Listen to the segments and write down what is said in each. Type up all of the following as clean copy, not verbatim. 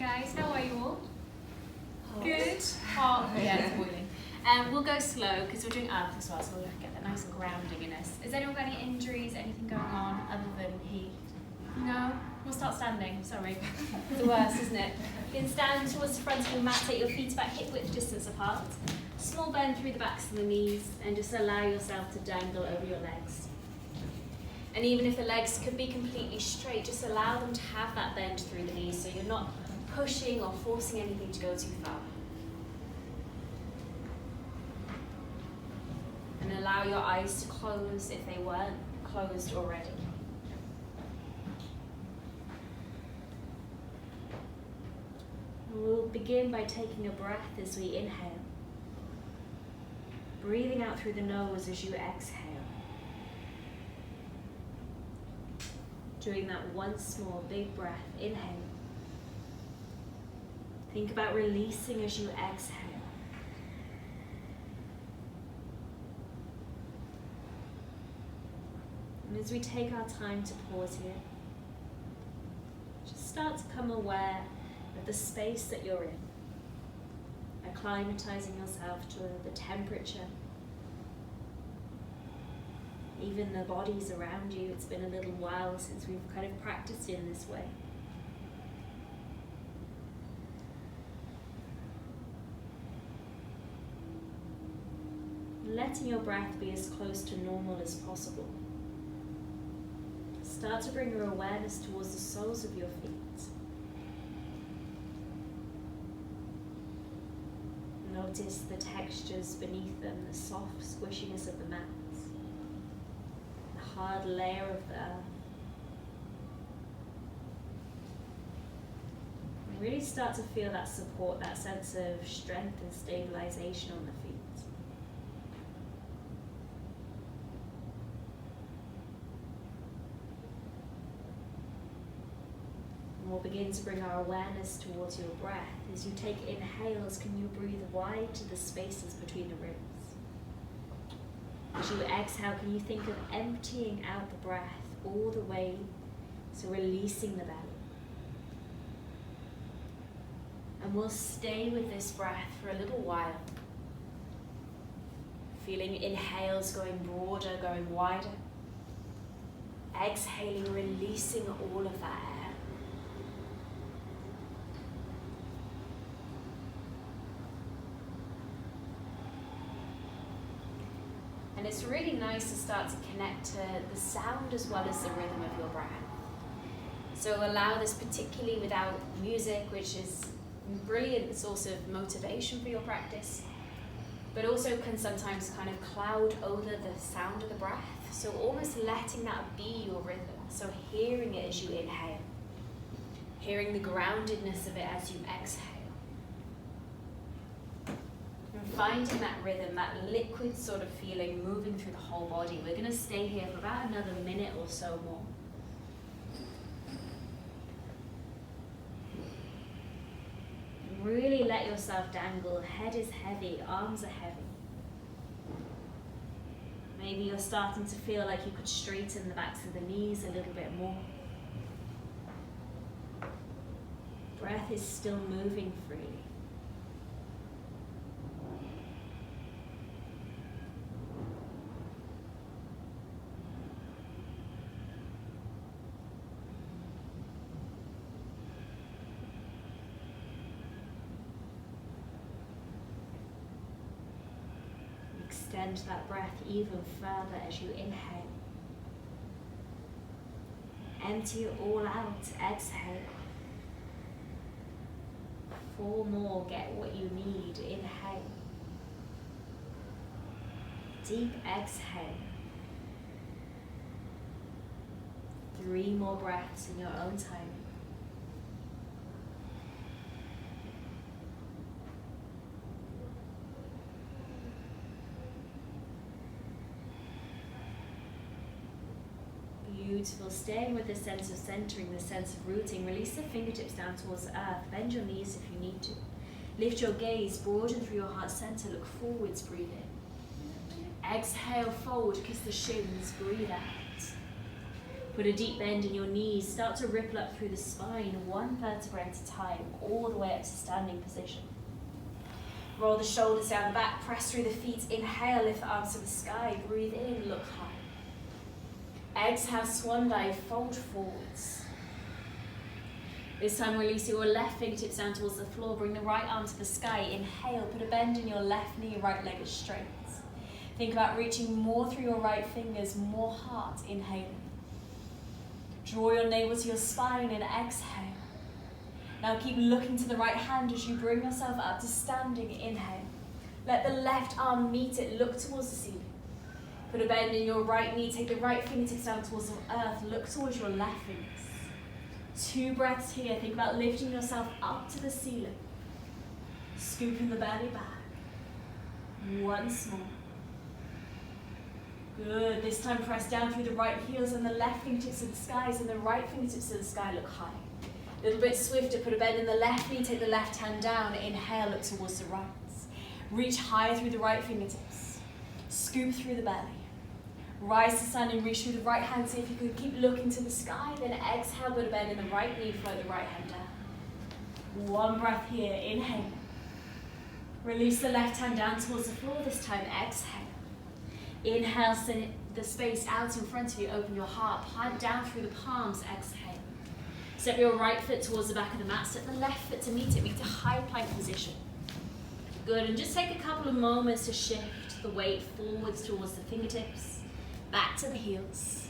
guys, how are you all? Hot. Good? Hot? Yeah, it's boiling. We'll go slow because we're doing earth as well, so we'll get that nice grounding in us. Has anyone got any injuries, anything going on other than heat? No? We'll start standing, sorry. It's the worst, isn't it? You can stand towards the front of your mat, take your feet about hip width distance apart. Small bend through the backs of the knees and just allow yourself to dangle over your legs. And even if the legs could be completely straight, just allow them to have that bend through the knees so you're not pushing or forcing anything to go too far. And allow your eyes to close if they weren't closed already. And we'll begin by taking a breath as we inhale. Breathing out through the nose as you exhale. Doing that once more, big breath, inhale. Think about releasing as you exhale. And as we take our time to pause here, just start to become aware of the space that you're in. Acclimatizing yourself to the temperature, even the bodies around you. It's been a little while since we've kind of practiced in this way. Letting your breath be as close to normal as possible. Start to bring your awareness towards the soles of your feet. Notice the textures beneath them, the soft squishiness of the mat, the hard layer of the earth. And really start to feel that support, that sense of strength and stabilization on the feet. And we'll begin to bring our awareness towards your breath. As you take inhales, can you breathe wide to the spaces between the ribs? As you exhale, can you think of emptying out the breath all the way, so releasing the belly? And we'll stay with this breath for a little while. Feeling inhales going broader, going wider. Exhaling, releasing all of that air. And it's really nice to start to connect to the sound as well as the rhythm of your breath. So allow this, particularly without music, which is a brilliant source of motivation for your practice, but also can sometimes kind of cloud over the sound of the breath. So almost letting that be your rhythm. So hearing it as you inhale, hearing the groundedness of it as you exhale. And finding that rhythm, that liquid sort of feeling moving through the whole body. We're going to stay here for about another minute or so more. And really let yourself dangle. Head is heavy, arms are heavy. Maybe you're starting to feel like you could straighten the backs of the knees a little bit more. Breath is still moving freely. Extend that breath even further as you inhale. Empty it all out, exhale. 4 more, get what you need, inhale. Deep exhale. 3 more breaths in your own time. Beautiful. Staying with the sense of centering, the sense of rooting. Release the fingertips down towards the earth. Bend your knees if you need to. Lift your gaze, broaden through your heart center. Look forwards, breathe in. Exhale, fold, kiss the shins, breathe out. Put a deep bend in your knees. Start to ripple up through the spine, one vertebra at a time, all the way up to standing position. Roll the shoulders down the back, press through the feet. Inhale, lift the arms to the sky. Breathe in, look high. Exhale, swan dive, fold forwards. This time release your left fingertips down towards the floor. Bring the right arm to the sky. Inhale, put a bend in your left knee, right leg is straight. Think about reaching more through your right fingers, more heart, inhaling. Draw your navel to your spine and exhale. Now keep looking to the right hand as you bring yourself up to standing, inhale. Let the left arm meet it, look towards the ceiling. Put a bend in your right knee, take the right fingertips down towards the earth, look towards your left fingers. 2 breaths here, think about lifting yourself up to the ceiling. Scooping the belly back. Once more. Good, this time press down through the right heels and the left fingertips to the skies and the right fingertips to the sky, look high. A little bit swifter, put a bend in the left knee, take the left hand down, inhale, look towards the right. Reach higher through the right fingertips. Scoop through the belly. Rise to stand and reach through the right hand, see if you can keep looking to the sky, then exhale, put a bend in the right knee, float the right hand down. 1 breath here, inhale. Release the left hand down towards the floor, this time exhale. Inhale, send the space out in front of you, open your heart, plant down through the palms, exhale. Step your right foot towards the back of the mat, step the left foot to meet it, meet a high plank position. Good, and just take a couple of moments to shift the weight forwards towards the fingertips, back to the heels.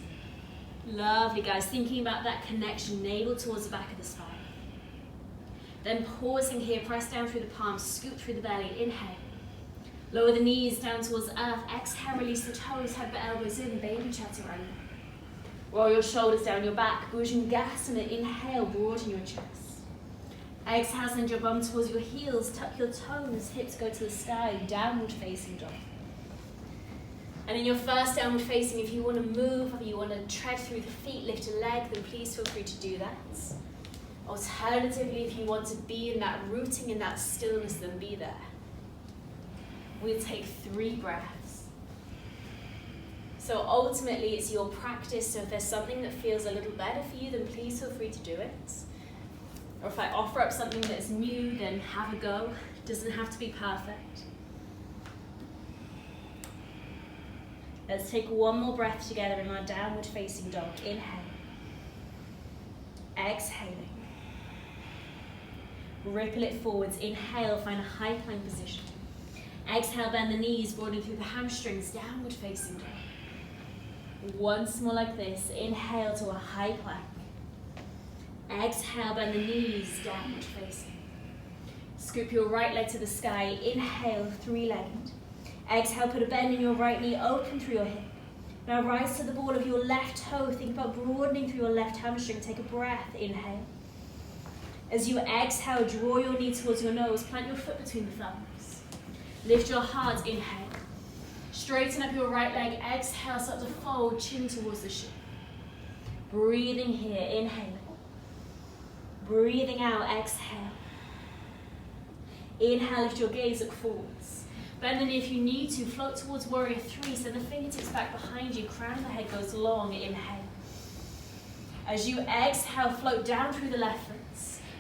Lovely, guys, thinking about that connection, navel towards the back of the spine. Then pausing here, press down through the palms, scoop through the belly, inhale. Lower the knees down towards earth. Exhale, release the toes, head the elbows in, baby chaturanga. Roll your shoulders down your back, Bhujangasana. Inhale, broaden your chest. Exhale, send your bum towards your heels, tuck your toes, hips go to the sky, downward facing dog. And in your first downward facing, if you want to move, or you want to tread through the feet, lift a leg, then please feel free to do that. Alternatively, if you want to be in that rooting, in that stillness, then be there. We'll take 3 breaths. So ultimately it's your practice, so if there's something that feels a little better for you, then please feel free to do it. Or if I offer up something that's new, then have a go. It doesn't have to be perfect. Let's take 1 more breath together in our downward facing dog. Inhale. Exhaling. Ripple it forwards. Inhale, find a high plank position. Exhale, bend the knees, broaden through the hamstrings, downward facing dog. Once more like this. Inhale to a high plank. Exhale, bend the knees, downward facing. Scoop your right leg to the sky. Inhale, 3-legged. Exhale, put a bend in your right knee, open through your hip. Now rise to the ball of your left toe. Think about broadening through your left hamstring. Take a breath. Inhale. As you exhale, draw your knee towards your nose. Plant your foot between the thumbs. Lift your heart, inhale. Straighten up your right leg, exhale, start to fold, chin towards the shin. Breathing here, inhale. Breathing out, exhale. Inhale, lift your gaze, look forwards. Bend the knee if you need to, float towards warrior 3, send the fingertips back behind you, crown of the head goes long, inhale. As you exhale, float down through the left foot.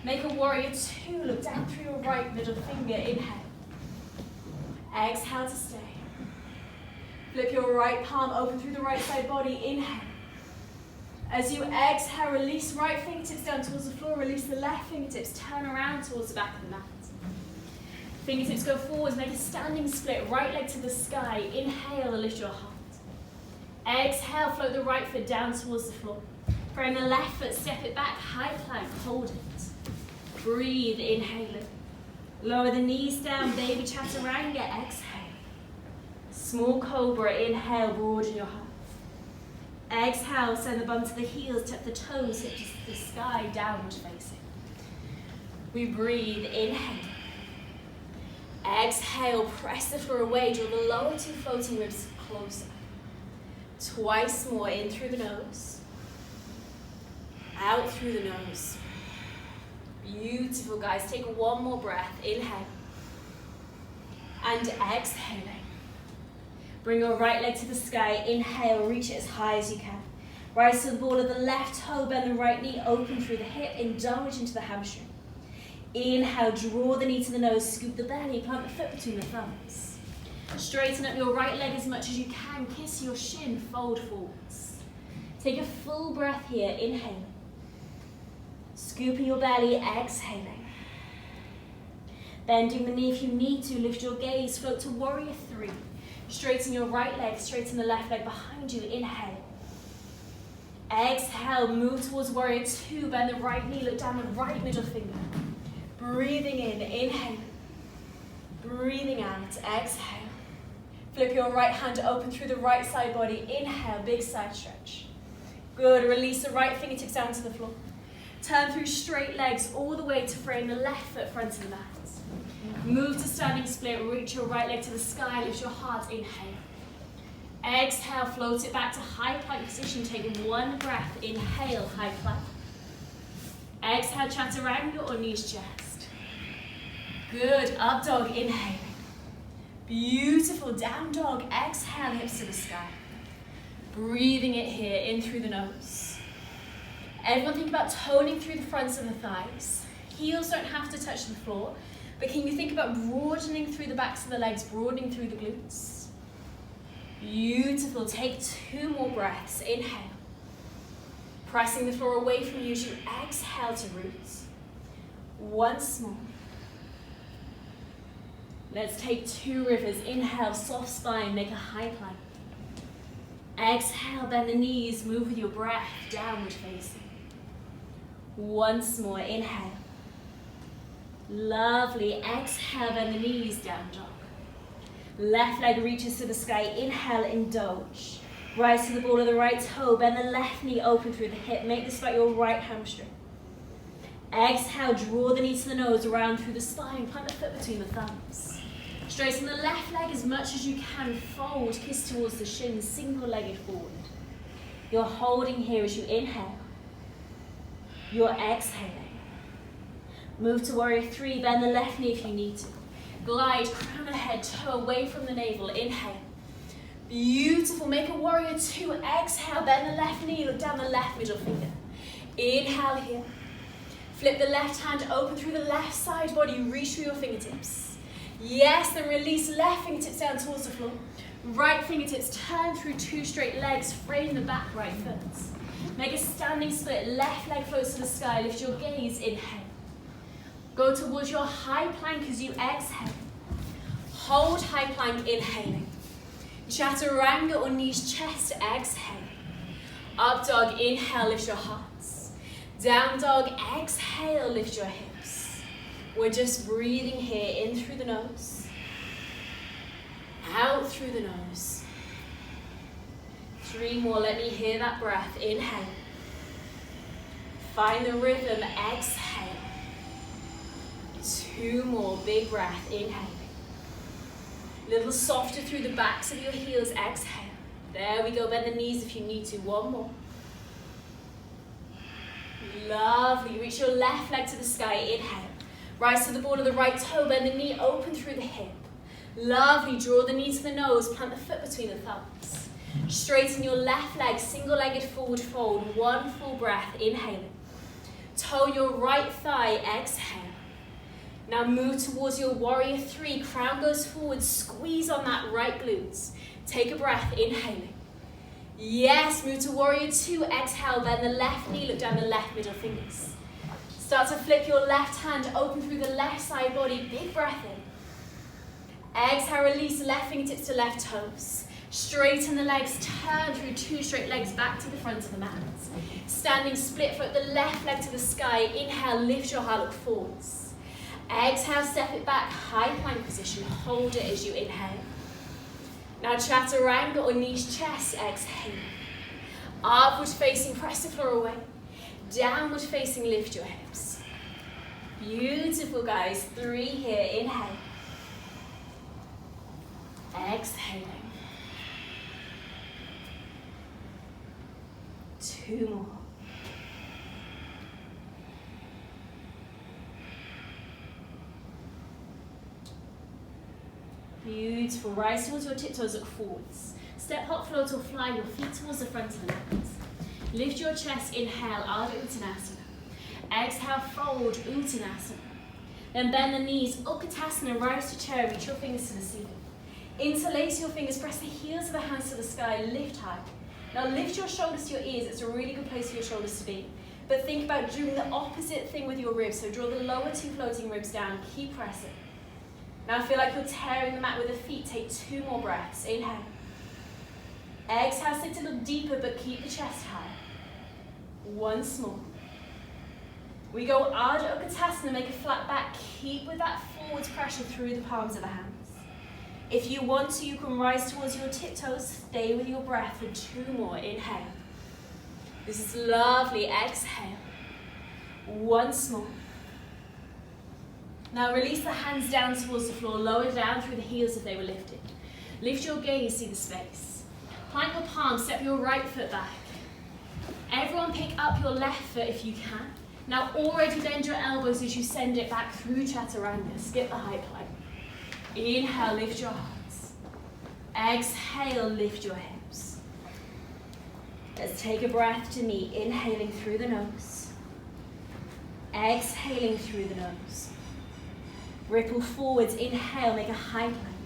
Make a warrior 2, look down through your right middle finger, inhale. Exhale to stay. Flip your right palm open through the right side body. Inhale. As you exhale, release right fingertips down towards the floor. Release the left fingertips. Turn around towards the back of the mat. Fingertips go forwards. Make a standing split. Right leg to the sky. Inhale, lift your heart. Exhale, float the right foot down towards the floor. Bring the left foot, step it back. High plank, hold it. Breathe, inhale it. Lower the knees down, baby chaturanga, exhale. Small cobra, inhale, broaden your heart. Exhale, send the bum to the heels, tap the toes, hip to the sky, downward facing. We breathe, inhale. Exhale, press the floor away, draw the lower 2 floating ribs closer. Twice more, in through the nose. Out through the nose. Beautiful, guys. Take 1 more breath. Inhale. And exhaling. Bring your right leg to the sky. Inhale, reach it as high as you can. Rise to the ball of the left toe, bend the right knee, open through the hip, indulge into the hamstring. Inhale, draw the knee to the nose, scoop the belly, plant the foot between the thumbs. Straighten up your right leg as much as you can, kiss your shin, fold forwards. Take a full breath here, inhaling. Scooping your belly, exhaling. Bending the knee if you need to, lift your gaze, float to warrior 3. Straighten your right leg, straighten the left leg behind you, inhale. Exhale, move towards warrior 2, bend the right knee, look down the right middle finger. Breathing in, inhale. Breathing out, exhale. Flip your right hand open through the right side body, inhale, big side stretch. Good, release the right fingertips down to the floor. Turn through straight legs all the way to frame the left foot front of the mat. Move to standing split, reach your right leg to the sky, lift your heart, inhale. Exhale, float it back to high plank position. Take one breath. Inhale, high plank. Exhale, chaturanga or knees chest. Good, up dog, inhaling. Beautiful, down dog, exhale, hips to the sky. Breathing it here, in through the nose. Everyone think about toning through the fronts of the thighs. Heels don't have to touch the floor, but can you think about broadening through the backs of the legs, broadening through the glutes? Beautiful, take 2 more breaths, inhale. Pressing the floor away from you as you exhale to roots. Once more. Let's take 2 rivers, inhale, soft spine, make a high plank. Exhale, bend the knees, move with your breath, downward facing. Once more, inhale. Lovely, exhale, bend the knees, down dog. Left leg reaches to the sky, inhale, indulge. Rise to the ball of the right toe, bend the left knee open through the hip, make this about your right hamstring. Exhale, draw the knee to the nose, around through the spine, plant the foot between the thumbs. Straighten the left leg as much as you can, fold, kiss towards the shins, single-legged forward. You're holding here as you inhale. You're exhaling. Move to warrior 3, bend the left knee if you need to. Glide, crown of the head, toe away from the navel, inhale. Beautiful, make a warrior 2, exhale, bend the left knee, look down the left middle finger. Inhale here. Flip the left hand open through the left side body, reach through your fingertips. Yes, then release left fingertips down towards the floor. Right fingertips turn through 2 straight legs, frame the back right foot. Make a standing split, left leg floats to the sky, lift your gaze, inhale. Go towards your high plank as you exhale. Hold high plank, inhaling. Chaturanga or knees chest, exhale. Up dog, inhale, lift your hearts. Down dog, exhale, lift your hips. We're just breathing here, in through the nose. Out through the nose. 3 more, let me hear that breath, inhale. Find the rhythm, exhale. 2 more, big breath, inhaling. A little softer through the backs of your heels, exhale. There we go, bend the knees if you need to, 1 more. Lovely, reach your left leg to the sky, inhale. Rise to the ball of the right toe, bend the knee open through the hip. Lovely, draw the knee to the nose, plant the foot between the thumbs. Straighten your left leg, single-legged forward fold, 1 full breath, inhaling. Toe your right thigh, exhale. Now move towards your warrior 3, crown goes forward, squeeze on that right glutes. Take a breath, inhaling. Yes, move to warrior 2, exhale, bend the left knee, look down the left middle fingers. Start to flip your left hand open through the left side body, big breath in. Exhale, release left fingertips to left toes. Straighten the legs, turn through 2 straight legs back to the front of the mat. Standing split foot, the left leg to the sky. Inhale, lift your heart, look forwards. Exhale, step it back, high plank position. Hold it as you inhale. Now chaturanga or knees chest, exhale. Upward facing, press the floor away. Downward facing, lift your hips. Beautiful, guys. 3 here, inhale. Exhaling. 2 more. Beautiful. Rise towards your tiptoes, look forwards. Step, hop, float or fly your feet towards the front of the mat. Lift your chest, inhale, Ardha Uttanasana. Exhale, fold, Uttanasana. Then bend the knees, Utkatasana, rise to chair, reach your fingers to the ceiling. Interlace your fingers, press the heels of the hands to the sky, lift high. Now lift your shoulders to your ears, it's a really good place for your shoulders to be. But think about doing the opposite thing with your ribs, so draw the lower 2 floating ribs down, keep pressing. Now feel like you're tearing the mat with the feet, take 2 more breaths, inhale. Exhale, sit a little deeper, but keep the chest high. Once more. We go Ardha Utkatasana, make a flat back, keep with that forwards pressure through the palms of the hands. If you want to, you can rise towards your tiptoes, stay with your breath for 2 more, inhale. This is lovely, exhale. Once more. Now release the hands down towards the floor, lower down through the heels if they were lifted. Lift your gaze, see the space. Plant your palms, step your right foot back. Everyone pick up your left foot if you can. Now already bend your elbows as you send it back through Chaturanga. Skip the high plank. Inhale, lift your hearts. Exhale, lift your hips. Let's take a breath to meet. Inhaling through the nose. Exhaling through the nose. Ripple forwards, inhale, make a high plank.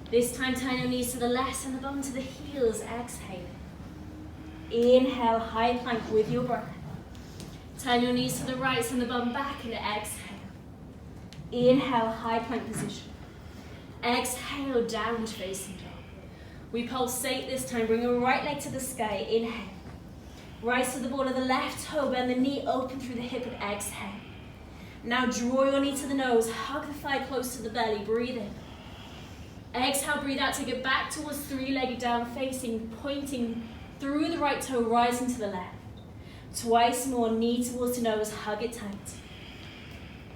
This time turn your knees to the left and the bum to the heels, exhale. Inhale, high plank with your breath. Turn your knees to the right, send the bum back and exhale. Inhale, high plank position. Exhale, downward facing dog. We pulsate this time, bring your right leg to the sky, inhale. Rise to the ball of the left toe, bend the knee open through the hip and exhale. Now draw your knee to the nose, hug the thigh close to the belly, breathe in. Exhale, breathe out, take it back towards 3-legged down facing, pointing through the right toe, rising to the left. Twice more, knee towards the nose, hug it tight.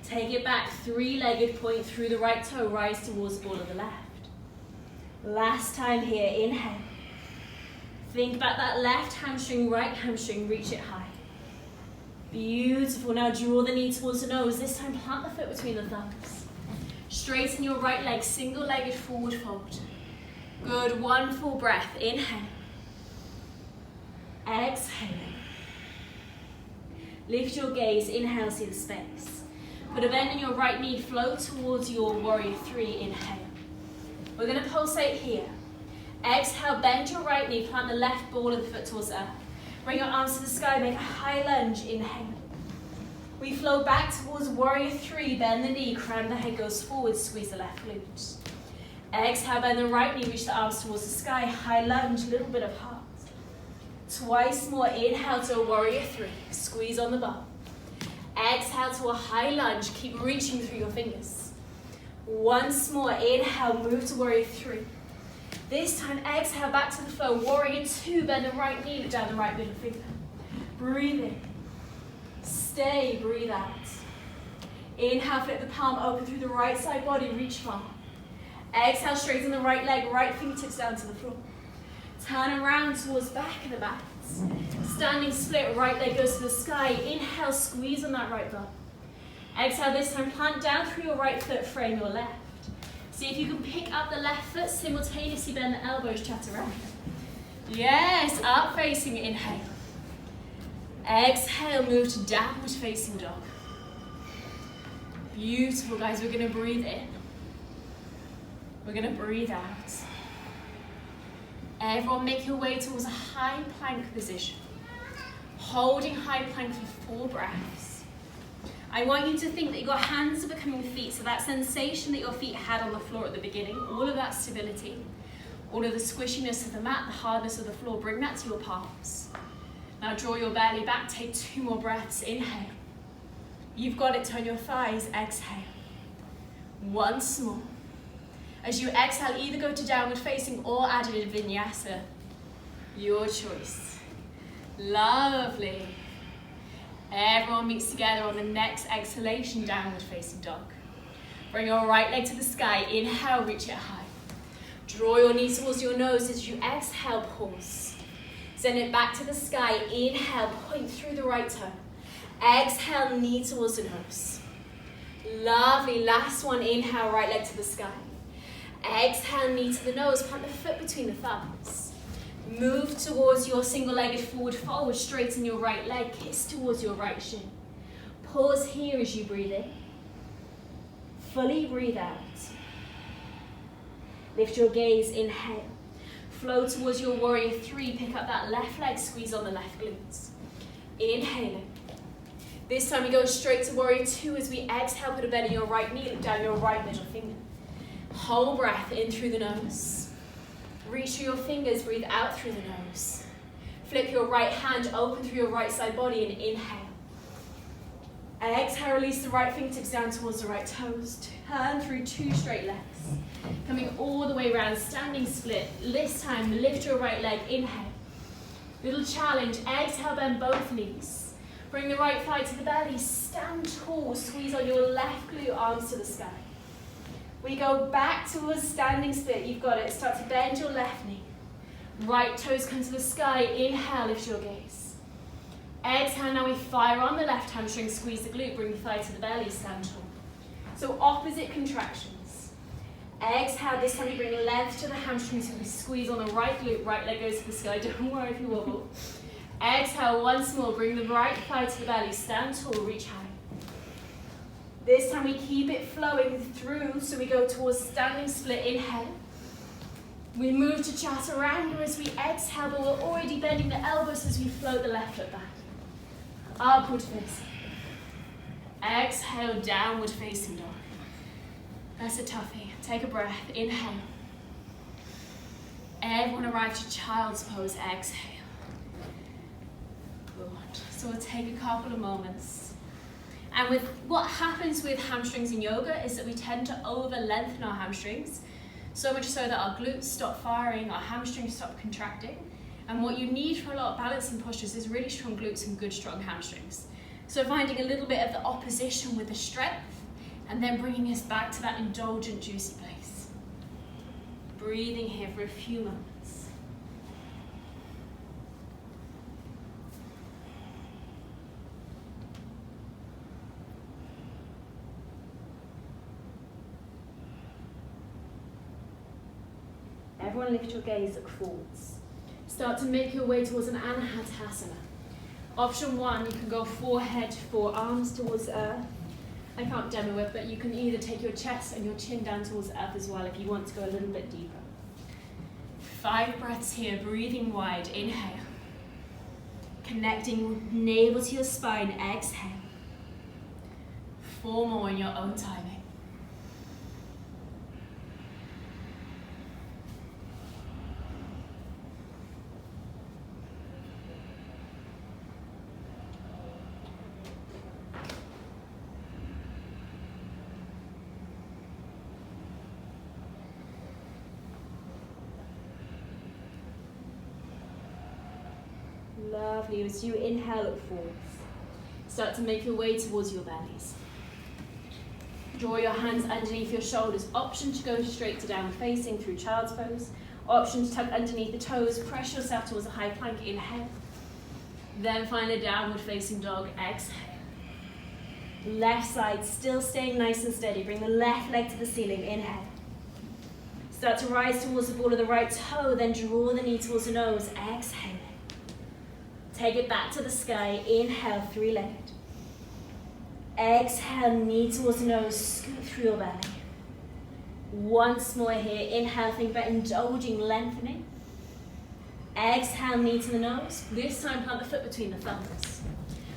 Take it back, 3-legged, point through the right toe, rise towards the ball of the left. Last time here, inhale. Think about that left hamstring, right hamstring, reach it high. Beautiful, now draw the knee towards the nose, this time plant the foot between the thumbs. Straighten your right leg, single-legged forward fold. Good, 1 full breath, inhale. Exhaling. Lift your gaze, inhale, see the space. Put a bend in your right knee, float towards your warrior 3, inhale. We're gonna pulsate here. Exhale, bend your right knee, plant the left ball of the foot towards earth. Bring your arms to the sky, make a high lunge, inhale. We flow back towards warrior 3, bend the knee, crown of the head goes forward, squeeze the left glute. Exhale, bend the right knee, reach the arms towards the sky, high lunge, little bit of heart. Twice more, inhale to a warrior 3, squeeze on the bum. Exhale to a high lunge, keep reaching through your fingers. Once more, inhale, move to warrior 3. This time, exhale back to the flow, warrior 2, bend the right knee, look down the right middle finger. Breathe in. Stay, breathe out. Inhale, flip the palm open through the right side body, reach far. Exhale, straighten the right leg, right fingertips down to the floor. Turn around towards back of the mat. Standing split, right leg goes to the sky. Inhale, squeeze on that right bum. Exhale, this time plant down through your right foot, frame your left. See if you can pick up the left foot, simultaneously bend the elbows, chaturanga. Yes, up facing, inhale. Exhale, move to downward facing dog. Beautiful, guys. We're gonna breathe in. We're gonna breathe out. Everyone make your way towards a high plank position. Holding high plank for 4 breaths. I want you to think that your hands are becoming feet, so that sensation that your feet had on the floor at the beginning, all of that stability, all of the squishiness of the mat, the hardness of the floor, bring that to your palms. Now draw your belly back, take 2 more breaths, inhale. You've got it, turn your thighs, exhale. Once more. As you exhale, either go to downward facing or Aditya Vinyasa. Your choice. Lovely. Everyone meets together on the next exhalation, downward facing dog. Bring your right leg to the sky, inhale, reach it high. Draw your knee towards your nose as you exhale, pause. Send it back to the sky, inhale, point through the right toe. Exhale, knee towards the nose. Lovely, last one, inhale, right leg to the sky. Exhale, knee to the nose, plant the foot between the thumbs. Move towards your single-legged forward fold, straighten your right leg, kiss towards your right shin. Pause here as you breathe in. Fully breathe out. Lift your gaze, inhale. Flow towards your warrior three, pick up that left leg, squeeze on the left glutes. Inhaling. This time we go straight to warrior two as we exhale, put a bend in your right knee, look down your right middle finger. Whole breath in through the nose. Reach through your fingers, breathe out through the nose. Flip your right hand open through your right side body and inhale. Exhale, release the right fingertips down towards the right toes. Turn through two straight legs. Coming all the way around, standing split. This time, lift your right leg, inhale. Little challenge, exhale, bend both knees. Bring the right thigh to the belly, stand tall, squeeze on your left glute, arms to the sky. We go back towards standing split, you've got it. Start to bend your left knee. Right toes come to the sky, inhale, lift your gaze. Exhale, now we fire on the left hamstring, squeeze the glute, bring the thigh to the belly, stand tall. So opposite contractions. Exhale, this time you bring length to the hamstring, so we squeeze on the right glute, right leg goes to the sky, don't worry if you wobble. Exhale, once more, bring the right thigh to the belly, stand tall, reach high. This time we keep it flowing through, so we go towards standing split, inhale. We move to chaturanga as we exhale, but we're already bending the elbows as we float the left foot back. Upward facing. Exhale, downward facing dog. That's a toughie. Take a breath, inhale. Everyone arrive to child's pose, exhale. Good. So we'll take a couple of moments. And with what happens with hamstrings in yoga is that we tend to over-lengthen our hamstrings, so much so that our glutes stop firing, our hamstrings stop contracting. And what you need for a lot of balancing postures is really strong glutes and good strong hamstrings. So finding a little bit of the opposition with the strength, and then bringing us back to that indulgent, juicy place. Breathing here for a few moments. Everyone lift your gaze, look forwards. Start to make your way towards an Anahatasana. Option one, you can go forehead, forearms towards earth. I can't demo it, but you can either take your chest and your chin down towards earth as well if you want to go a little bit deeper. 5 breaths here, breathing wide, inhale. Connecting navel to your spine, exhale. 4 more in your own timing. Lovely. As you inhale, look forwards. Start to make your way towards your bellies. Draw your hands underneath your shoulders. Option to go straight to downward facing through child's pose. Option to tuck underneath the toes. Press yourself towards a high plank. Inhale. Then find a downward facing dog. Exhale. Left side, still staying nice and steady. Bring the left leg to the ceiling. Inhale. Start to rise towards the ball of the right toe. Then draw the knee towards the nose. Exhale. Take it back to the sky. Inhale, 3-legged. Exhale, knee towards the nose, scoot through your belly. Once more here. Inhale, think about indulging, lengthening. Exhale, knee to the nose. This time, plant the foot between the thumbs.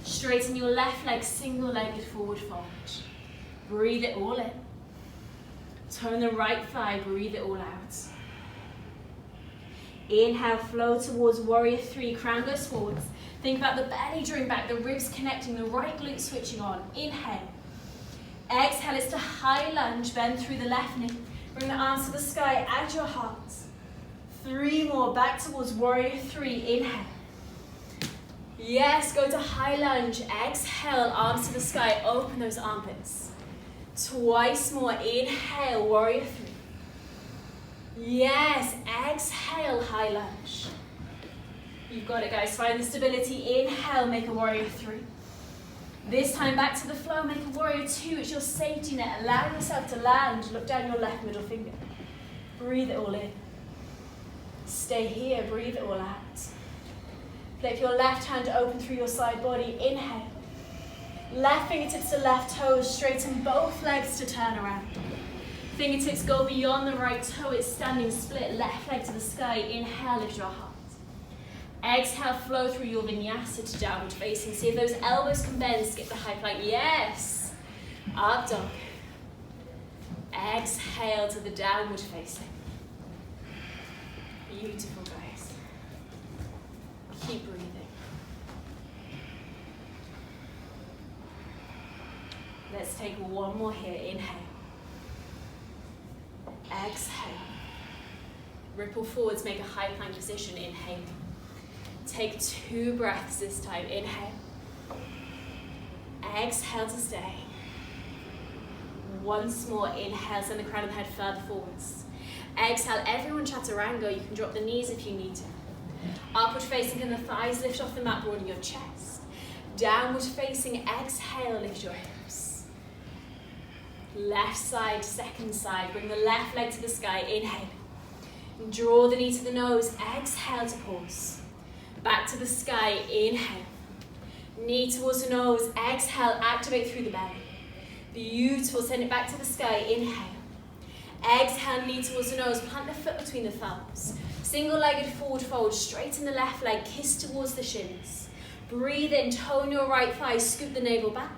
Straighten your left leg, single-legged forward fold. Breathe it all in. Turn the right thigh, breathe it all out. Inhale, flow towards warrior 3, crown goes forwards. Think about the belly drawing back, the ribs connecting, the right glute switching on. Inhale. Exhale, it's to high lunge, bend through the left knee. Bring the arms to the sky, add your heart. 3 more, back towards warrior 3, inhale. Yes, go to high lunge, exhale, arms to the sky, open those armpits. Twice more, inhale, warrior 3. Yes, exhale, high lunge. You've got it, guys. Find the stability. Inhale, make a warrior 3. This time back to the flow, make a warrior 2. It's your safety net. Allow yourself to land. Look down your left middle finger. Breathe it all in. Stay here, breathe it all out. Flip your left hand open through your side body, inhale. Left fingertips to left toes, straighten both legs to turn around. Fingertips go beyond the right toe, it's standing split, left leg to the sky, inhale, lift your heart. Exhale, flow through your vinyasa to downward facing. See if those elbows can bend, skip the high plank, yes. Up dog. Exhale to the downward facing. Beautiful, guys. Keep breathing. Let's take one more here, inhale. Exhale. Ripple forwards, make a high plank position, inhale. Take 2 breaths this time, inhale. Exhale to stay. Once more, inhale, send the crown of the head further forwards. Exhale, everyone chaturanga, you can drop the knees if you need to. Upward facing, and the thighs lift off the mat, broaden your chest. Downward facing, exhale, lift your hips. Left side, second side, bring the left leg to the sky, inhale. Draw the knee to the nose, exhale to pause. Back to the sky, inhale. Knee towards the nose, exhale, activate through the belly. Beautiful, send it back to the sky, inhale. Exhale, knee towards the nose, plant the foot between the thumbs. Single-legged forward fold, straighten the left leg, kiss towards the shins. Breathe in, tone your right thigh, scoop the navel back.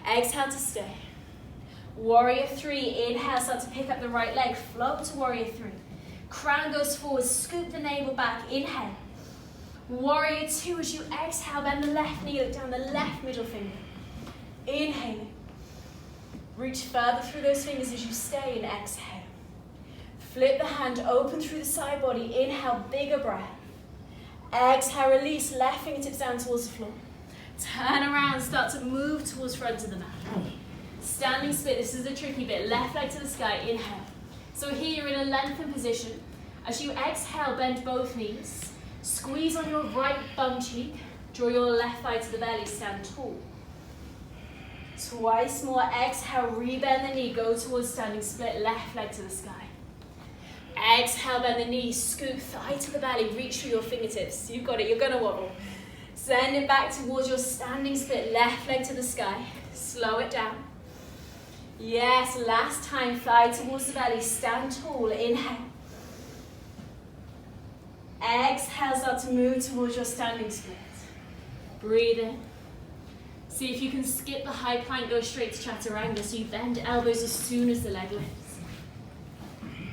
Exhale to stay. Warrior 3, inhale, start to pick up the right leg, float to warrior 3. Crown goes forward, scoop the navel back, inhale. Warrior 2, as you exhale, bend the left knee, look down the left middle finger. Inhale. Reach further through those fingers as you stay and exhale. Flip the hand open through the side body, inhale, bigger breath. Exhale, release, left fingertips down towards the floor. Turn around, start to move towards front of the mat. Standing split, this is the tricky bit, left leg to the sky, inhale. So here you're in a lengthened position. As you exhale, bend both knees. Squeeze on your right bum cheek. Draw your left thigh to the belly, stand tall. Twice more, exhale, rebend the knee, go towards standing split, left leg to the sky. Exhale, bend the knee, scoop thigh to the belly, reach through your fingertips. You've got it, you're gonna wobble. Send it back towards your standing split, left leg to the sky. Slow it down. Yes, last time, thigh towards the belly, stand tall, inhale. Exhale, start to move towards your standing split. Breathe in. See if you can skip the high plank, go straight to chaturanga, so you bend elbows as soon as the leg lifts.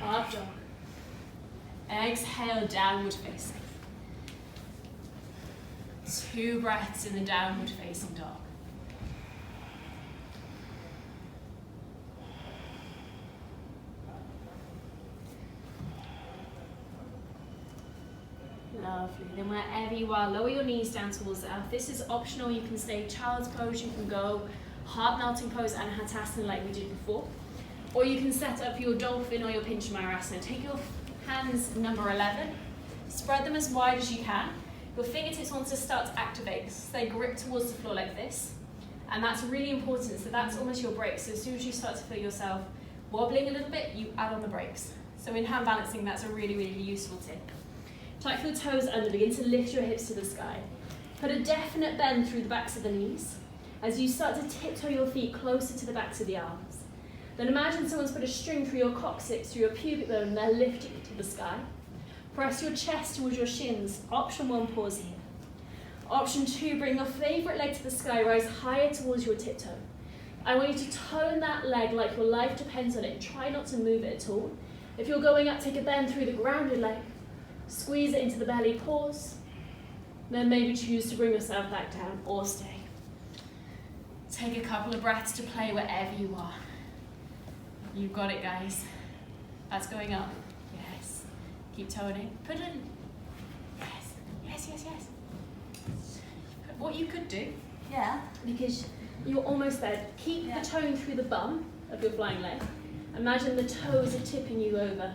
Up dog. Exhale, downward facing. 2 breaths in the downward facing dog. Lovely. Then wherever you are, lower your knees down towards the earth. This is optional. You can stay child's pose, you can go heart melting pose and hatasana like we did before. Or you can set up your dolphin or your pinchamayurasana. Take your hands number 11, spread them as wide as you can. Your fingertips want to start to activate, so they grip towards the floor like this. And that's really important, so that's almost your break. So as soon as you start to feel yourself wobbling a little bit, you add on the brakes. So in hand balancing, that's a really, really useful tip. Tuck your toes under, begin to lift your hips to the sky. Put a definite bend through the backs of the knees as you start to tiptoe your feet closer to the backs of the arms. Then imagine someone's put a string through your coccyx, through your pubic bone, and they're lifting it to the sky. Press your chest towards your shins. Option 1, pause here. Option 2, bring your favourite leg to the sky, rise higher towards your tiptoe. I want you to tone that leg like your life depends on it. Try not to move it at all. If you're going up, take a bend through the grounded leg. Squeeze it into the belly, pause. Then maybe choose to bring yourself back down or stay. Take a couple of breaths to play wherever you are. You've got it, guys. That's going up. Yes. Keep toning. Put it in. Yes. Yes, yes, yes. What you could do, because you're almost there. Keep the tone through the bum of your flying leg. Imagine the toes are tipping you over.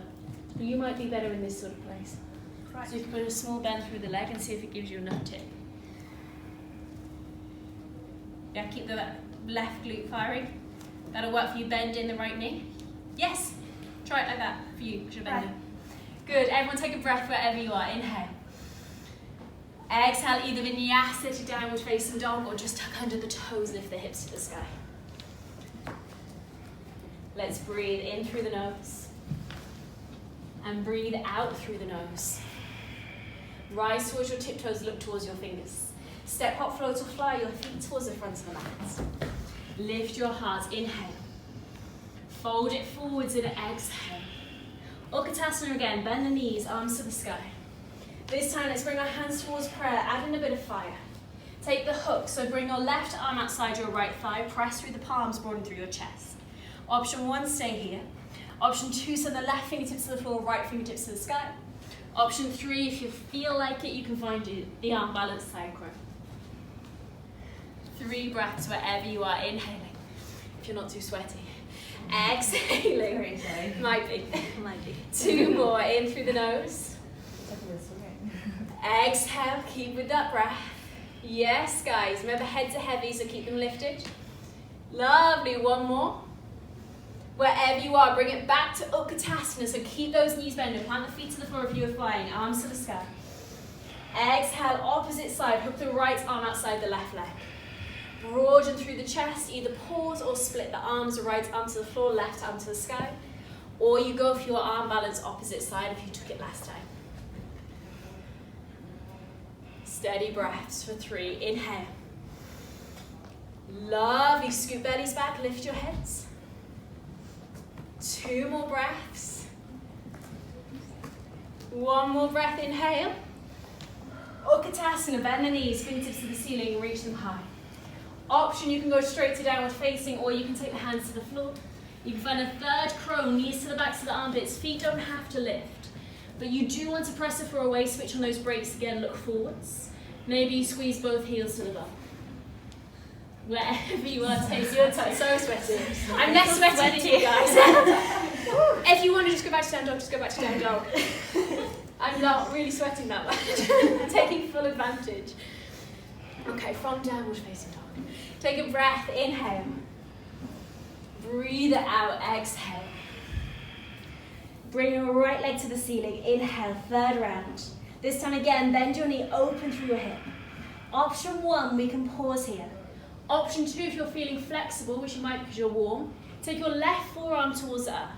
You might be better in this sort of place. Right. So you can put a small bend through the leg and see if it gives you enough tip. Yeah, keep the left glute firing. That'll work for you. Bend in the right knee. Yes. Try it like that for you, because you're bending. Good, everyone take a breath wherever you are. Inhale. Exhale, either vinyasa to downward facing dog or just tuck under the toes, lift the hips to the sky. Let's breathe in through the nose and breathe out through the nose. Rise towards your tiptoes, look towards your fingers. Step, hop, float or fly your feet towards the front of the mat. Lift your heart, inhale. Fold it forwards and exhale. Utkatasana again, bend the knees, arms to the sky. This time let's bring our hands towards prayer, add in a bit of fire. Take the hook, so bring your left arm outside your right thigh, press through the palms, broaden through your chest. Option 1, stay here. Option 2, send the left fingertips to the floor, right fingertips to the sky. Option 3, if you feel like it, you can find the arm balance side crow. 3 breaths wherever you are, inhaling, if you're not too sweaty. Exhaling, might be. 2 more, in through the nose. Exhale, keep with that breath. Yes, guys, remember heads are heavy, so keep them lifted. Lovely, 1 more. Wherever you are, bring it back to Utkatasana, so keep those knees bending. Plant the feet to the floor if you are flying, arms to the sky. Exhale, opposite side, hook the right arm outside the left leg. Broaden through the chest, either pause or split the arms, right arm to the floor, left arm to the sky. Or you go for your arm balance opposite side if you took it last time. Steady breaths for 3, inhale. Lovely, scoop bellies back, lift your heads. 2 more breaths. 1 more breath, inhale. Utkatasana, bend the knees, fingertips to the ceiling, reach them high. Option, you can go straight to downward facing, or you can take the hands to the floor. You can find a third crow, knees to the backs of the armpits, feet don't have to lift. But you do want to press it for a waist switch on those breaks again, look forwards. Maybe you squeeze both heels to the bum. Wherever you are, take your time. So sweaty. I'm less sweaty than you guys. If you want to just go back to down dog, just go back to down dog. I'm not really sweating that much. I'm taking full advantage. Okay, from downward facing dog. Take a breath, inhale. Breathe it out, exhale. Bring your right leg to the ceiling, inhale, 3rd round. This time again, bend your knee, open through your hip. Option 1, we can pause here. Option 2, if you're feeling flexible, which you might because you're warm, take your left forearm towards the earth.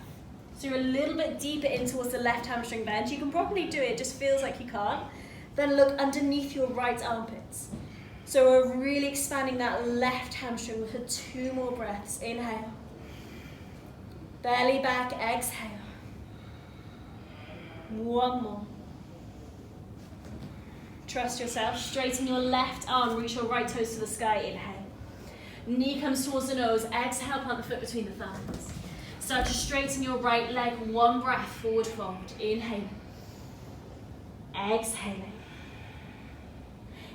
So you're a little bit deeper in towards the left hamstring bend. You can probably do it, just feels like you can't. Then look underneath your right armpits. So we're really expanding that left hamstring for 2 more breaths. Inhale. Belly back, exhale. 1 more. Trust yourself. Straighten your left arm, reach your right toes to the sky. Inhale. Knee comes towards the nose. Exhale, plant the foot between the thumbs. Start to straighten your right leg. 1 breath, forward fold. Inhale. Exhaling.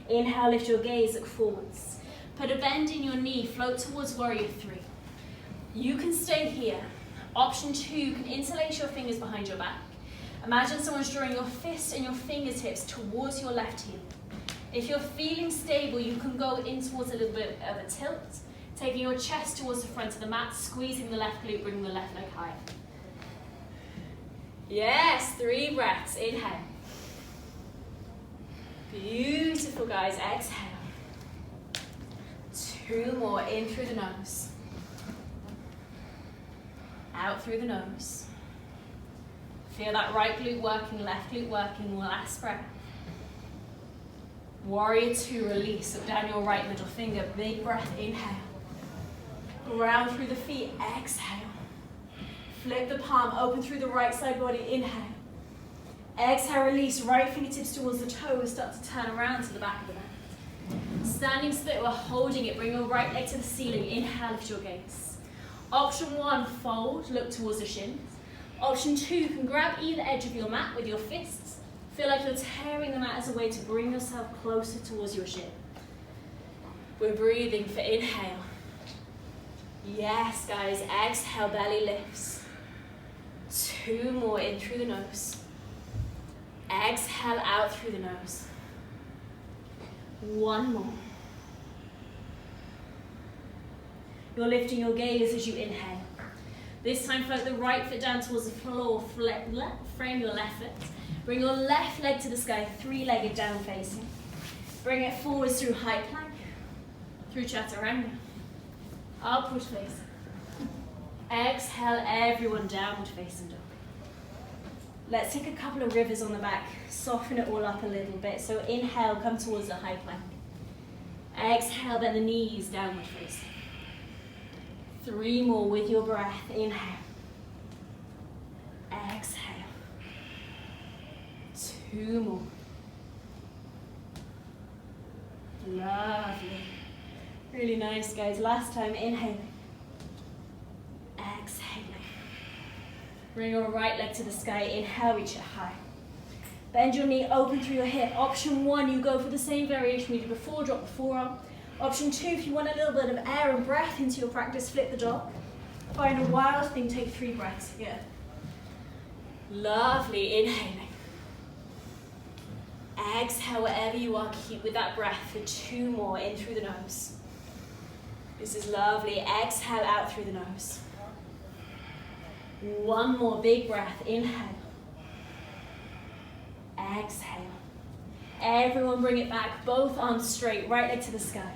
Inhale, lift your gaze, look forwards. Put a bend in your knee, float towards warrior 3. You can stay here. Option 2, you can interlace your fingers behind your back. Imagine someone's drawing your fist and your fingertips towards your left heel. If you're feeling stable, you can go in towards a little bit of a tilt, taking your chest towards the front of the mat, squeezing the left glute, bringing the left leg higher. Yes, 3 breaths, inhale. Beautiful, guys, exhale. 2 more, in through the nose. Out through the nose. Feel that right glute working, left glute working, last breath. Warrior 2, release, look down your right middle finger, big breath, inhale. Ground through the feet, exhale. Flip the palm, open through the right side body, inhale. Exhale, release, right fingertips towards the toes, start to turn around to the back of the mat. Standing split, we're holding it, bring your right leg to the ceiling, inhale, lift your gaze. Option 1, fold, look towards the shins. Option 2, you can grab either edge of your mat with your fists. Feel like you're tearing the mat as a way to bring yourself closer towards your shin. We're breathing for inhale. Yes, guys, exhale, belly lifts. 2 more, in through the nose. Exhale, out through the nose. 1 more. You're lifting your gaze as you inhale. This time float the right foot down towards the floor, frame your left foot. Bring your left leg to the sky, three-legged down facing. Bring it forwards through high plank, through chaturanga, upward facing. Exhale, everyone downward facing dog. Let's take a couple of rivers on the back, soften it all up a little bit. So inhale, come towards the high plank. Exhale, bend the knees, downward facing. 3 more with your breath. Inhale. Exhale. 2 more. Lovely. Really nice, guys. Last time, inhaling. Exhaling. Bring your right leg to the sky. Inhale, reach it high. Bend your knee, open through your hip. Option 1, you go for the same variation we did before, drop the forearm. Option 2, if you want a little bit of air and breath into your practice, flip the dog. Find a wild thing, take 3 breaths here. Lovely, inhaling. Exhale wherever you are, keep with that breath for 2 more, in through the nose. This is lovely, exhale out through the nose. 1 more big breath, inhale. Exhale. Everyone bring it back, both arms straight, right leg to the sky.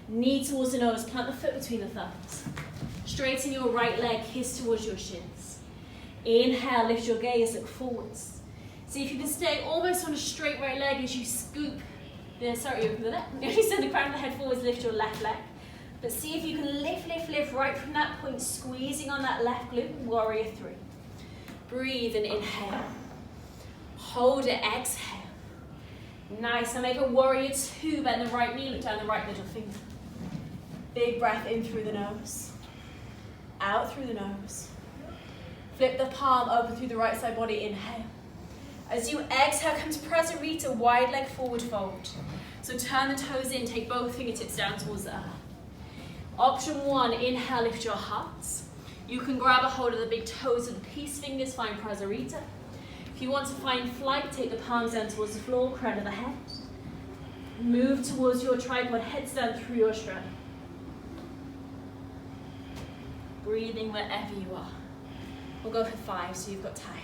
Knee towards the nose, plant the foot between the thumbs. Straighten your right leg, kiss towards your shins. Inhale, lift your gaze, look forwards. See if you can stay almost on a straight right leg as you scoop, you send the crown of the head forwards, lift your left leg. But see if you can lift right from that point, squeezing on that left glute, warrior 3. Breathe and inhale. Hold it, exhale. Nice, now make a warrior 2, bend the right knee, look down the right middle finger. Big breath in through the nose, out through the nose. Flip the palm, open through the right side body, inhale. As you exhale, come to Prasarita, wide leg forward fold. So turn the toes in, take both fingertips down towards the earth. Option 1, inhale, lift your hearts. You can grab a hold of the big toes of the peace fingers, find Prasarita. If you want to find flight, take the palms down towards the floor, crown of the head. Move towards your tripod, heads down through your sternum. Breathing wherever you are. We'll go for 5, so you've got time.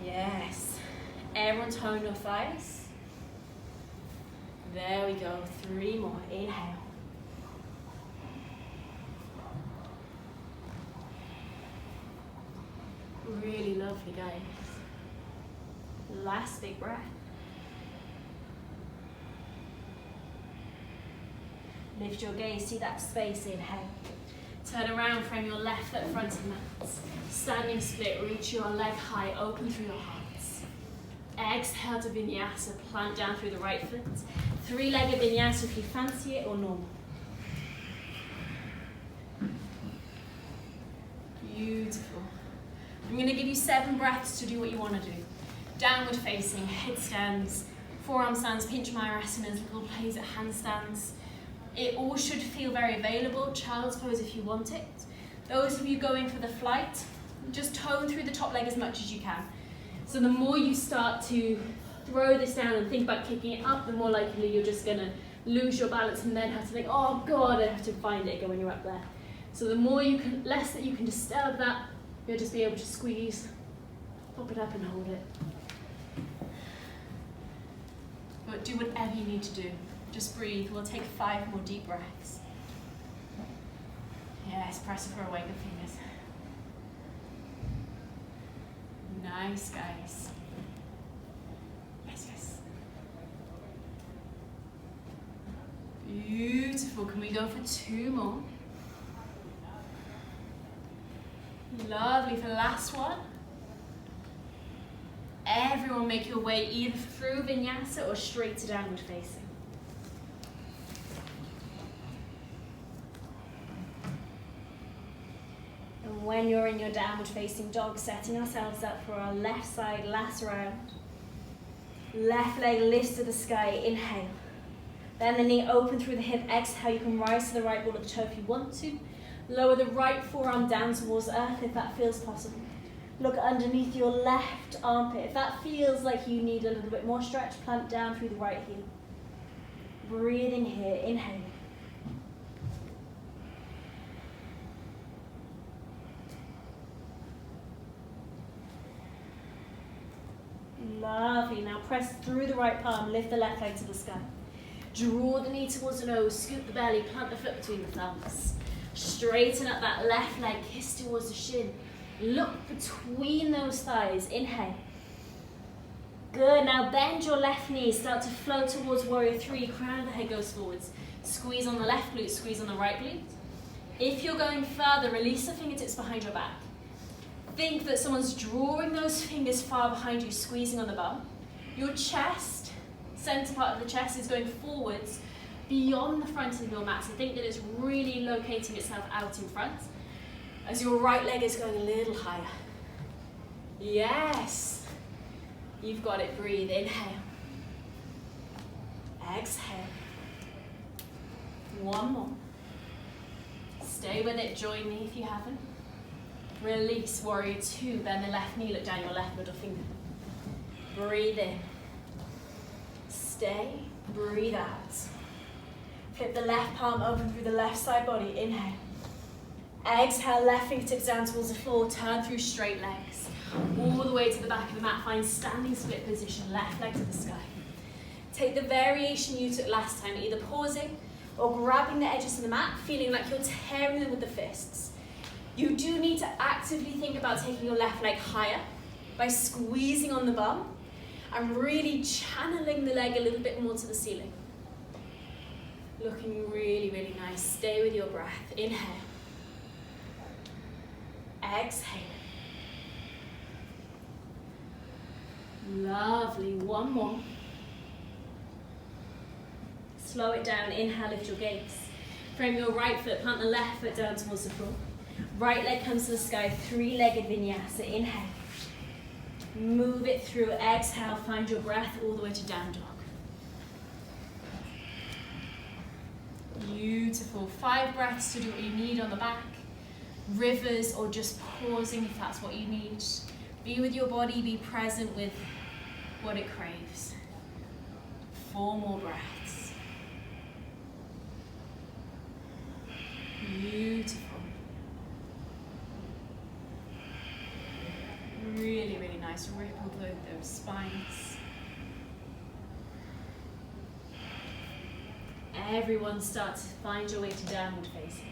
Yes. Everyone tone your thighs. There we go. 3 more. Inhale. Really lovely, guys. Last big breath. Lift your gaze, see that space, inhale. Turn around, frame your left foot front of mats. Standing split, reach your leg high, open through your hearts. Exhale to vinyasa, plant down through the right foot. 3-legged vinyasa if you fancy it, or normal. Beautiful. I'm going to give you 7 breaths to do what you want to do. Downward facing, headstands, forearm stands, pinch myrasanas, little plays at handstands. It all should feel very available. Child's pose if you want it. Those of you going for the flight, just tone through the top leg as much as you can. So the more you start to throw this down and think about kicking it up, the more likely you're just going to lose your balance and then have to think, oh God, I have to find it again when you're up there. So the more you can, less that you can disturb that, you'll just be able to squeeze, pop it up and hold it. But do whatever you need to do. Just breathe. We'll take 5 more deep breaths. Yes, press it for away, good fingers. Nice, guys. Yes, yes. Beautiful. Can we go for 2 more? Lovely. For the last one. Everyone make your way either through vinyasa or straight to downward facing. And when you're in your downward facing dog, setting ourselves up for our left side last round. Left leg lifts to the sky, inhale. Bend the knee, open through the hip, exhale. You can rise to the right ball of the toe if you want to. Lower the right forearm down towards earth if that feels possible. Look underneath your left armpit. If that feels like you need a little bit more stretch, plant down through the right heel. Breathing here, inhale. press through the right palm, lift the left leg to the sky. Draw the knee towards the nose, scoop the belly, plant the foot between the thumbs. Straighten up that left leg, kiss towards the shin. Look between those thighs, inhale. Good, now bend your left knee, start to float towards warrior three, crown of the head goes forwards. Squeeze on the left glute, squeeze on the right glute. If you're going further, release the fingertips behind your back. Think that someone's drawing those fingers far behind you, squeezing on the bum. Your chest, center part of the chest, is going forwards beyond the front of your mat. So think that it's really locating itself out in front as your right leg is going a little higher. Yes. You've got it. Breathe. Inhale. Exhale. One more. Stay with it. Join me if you haven't. Release. Warrior two. Bend the left knee. Look down your left middle finger. Breathe in. Stay. Breathe out. Flip the left palm open through the left side body. Inhale. Exhale. Left fingertips down towards the floor. Turn through straight legs. All the way to the back of the mat. Find standing split position. Left leg to the sky. Take the variation you took last time, either pausing or grabbing the edges of the mat, feeling like you're tearing them with the fists. You do need to actively think about taking your left leg higher by squeezing on the bum and really channeling the leg a little bit more to the ceiling. Looking really, really nice. Stay with your breath. Inhale. Exhale. Lovely. One more. Slow it down. Inhale, lift your gaze. Frame your right foot, plant the left foot down towards the floor. Right leg comes to the sky, three-legged vinyasa. Inhale. Move it through. Exhale, find your breath all the way to down dog. Beautiful. 5 breaths to do what you need on the back. Rivers or just pausing if that's what you need. Be with your body, be present with what it craves. 4 more breaths. Beautiful. Really, really nice. Ripple those spines. Everyone start to find your way to downward facing.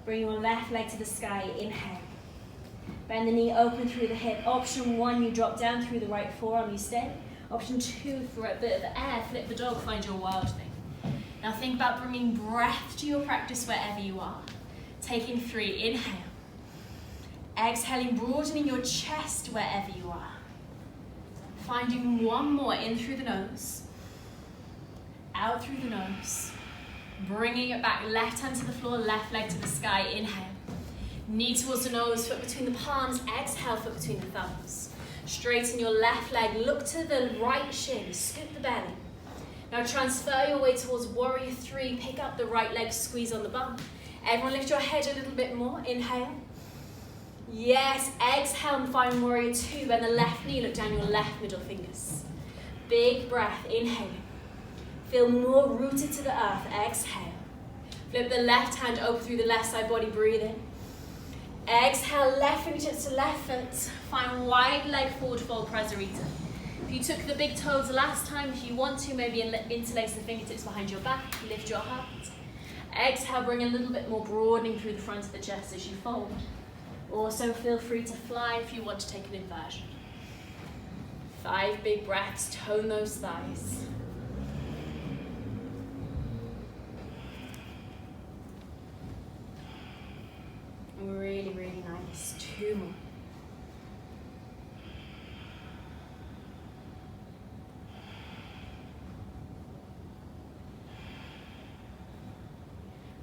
Bring your left leg to the sky. Inhale. Bend the knee open through the hip. Option 1, you drop down through the right forearm, you stay. Option 2, for a bit of air, flip the dog, find your wild thing. Now think about bringing breath to your practice wherever you are. Taking 3, inhale. Exhaling, broadening your chest wherever you are. Finding 1 more, in through the nose. Out through the nose. Bringing it back, left hand to the floor, left leg to the sky, inhale. Knee towards the nose, foot between the palms, exhale, foot between the thumbs. Straighten your left leg, look to the right shin, scoop the belly. Now transfer your weight towards warrior 3, pick up the right leg, squeeze on the bum. Everyone lift your head a little bit more, inhale. Yes, exhale and find warrior 2, bend the left knee, look down your left middle fingers. Big breath, inhaling. Feel more rooted to the earth, exhale. Flip the left hand open through the left side body, breathe in. Exhale, left fingertips to left foot. Find wide leg forward fold, Prasarita. If you took the big toes last time, if you want to, maybe interlace the fingertips behind your back, lift your heart. Exhale, bring a little bit more broadening through the front of the chest as you fold. Also feel free to fly if you want to take an inversion. 5 big breaths, tone those thighs. Really, really nice. 2 more.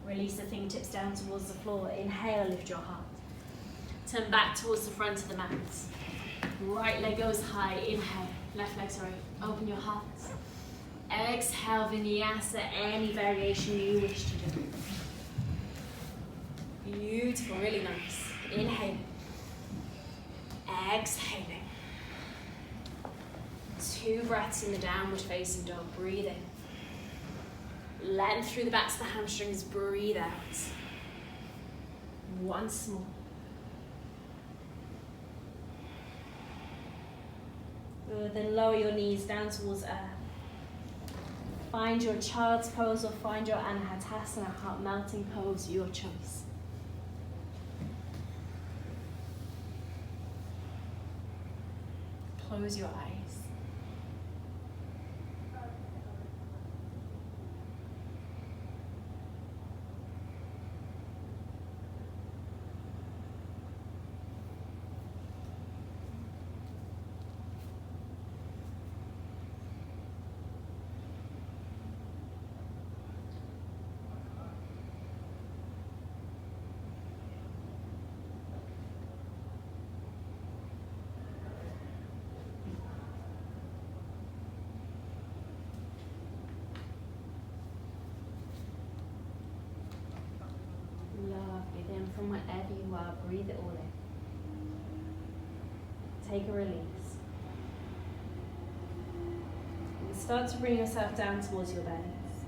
Release the fingertips down towards the floor. Inhale, lift your heart. Turn back towards the front of the mat. Right leg goes high. Inhale. Left leg, sorry. Open your heart. Exhale, vinyasa, any variation you wish to do. Beautiful, really nice. Inhale. Exhaling. 2 breaths in the downward facing dog. Breathe in. Length through the backs of the hamstrings. Breathe out. Once more. Good, then lower your knees down towards earth. Find your child's pose or find your Anahatasana, heart melting pose, your choice. Close your eyes. Lovely, then from wherever you are, breathe it all in. Take a release. And start to bring yourself down towards your bellies.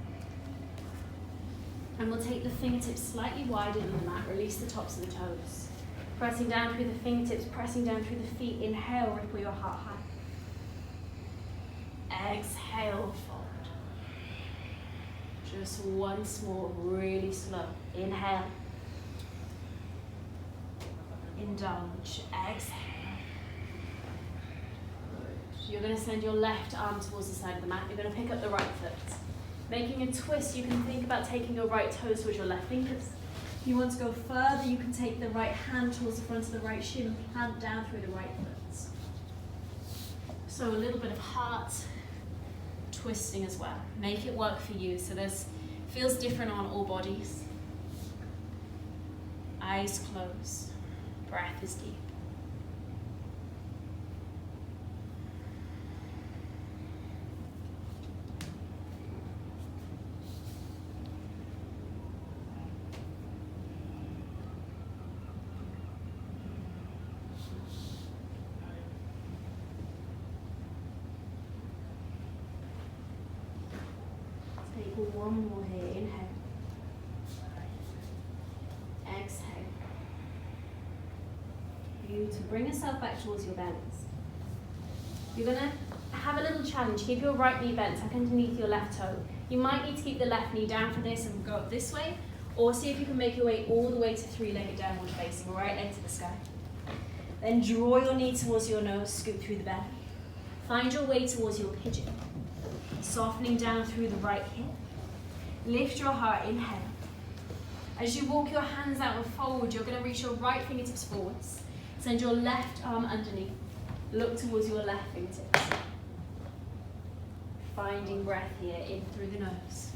And we'll take the fingertips slightly wider than the mat, release the tops of the toes. Pressing down through the fingertips, pressing down through the feet. Inhale, ripple your heart high. Exhale, fold. Just once more, really slow. Inhale. Indulge. Exhale. You're going to send your left arm towards the side of the mat. You're going to pick up the right foot. Making a twist, you can think about taking your right toes towards your left fingers. If you want to go further, you can take the right hand towards the front of the right shin and plant down through the right foot. So a little bit of heart twisting as well. Make it work for you. So this feels different on all bodies. Eyes closed. Breath is deep. Take one more here. Inhale. Exhale. You to bring yourself back towards your bellies. You're going to have a little challenge. Keep your right knee bent, tuck underneath your left toe. You might need to keep the left knee down for this and go up this way, or see if you can make your way all the way to three-legged downward facing, right leg to the sky. Then draw your knee towards your nose, scoop through the belly. Find your way towards your pigeon. Softening down through the right hip. Lift your heart, inhale. As you walk your hands out and forward, you're going to reach your right fingertips forwards. Send your left arm underneath. Look towards your left fingertips. Finding breath here, in through the nose.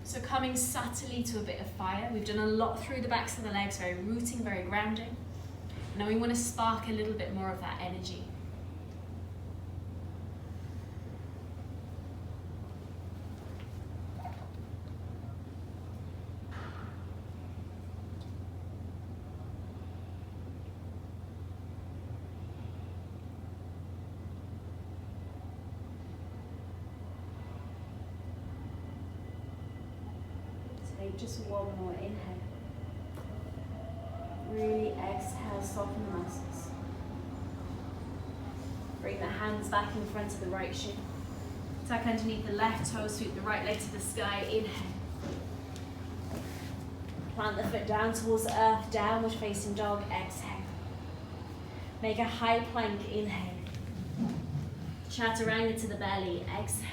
So coming subtly to a bit of fire. We've done a lot through the backs of the legs, very rooting, very grounding. Now we want to spark a little bit more of that energy. Take just one more inhale. Really exhale, soften the muscles. Bring the hands back in front of the right shin. Tuck underneath the left toe, sweep the right leg to the sky. Inhale. Plant the foot down towards the earth, downward facing dog. Exhale. Make a high plank. Inhale. Chaturanga to the belly. Exhale.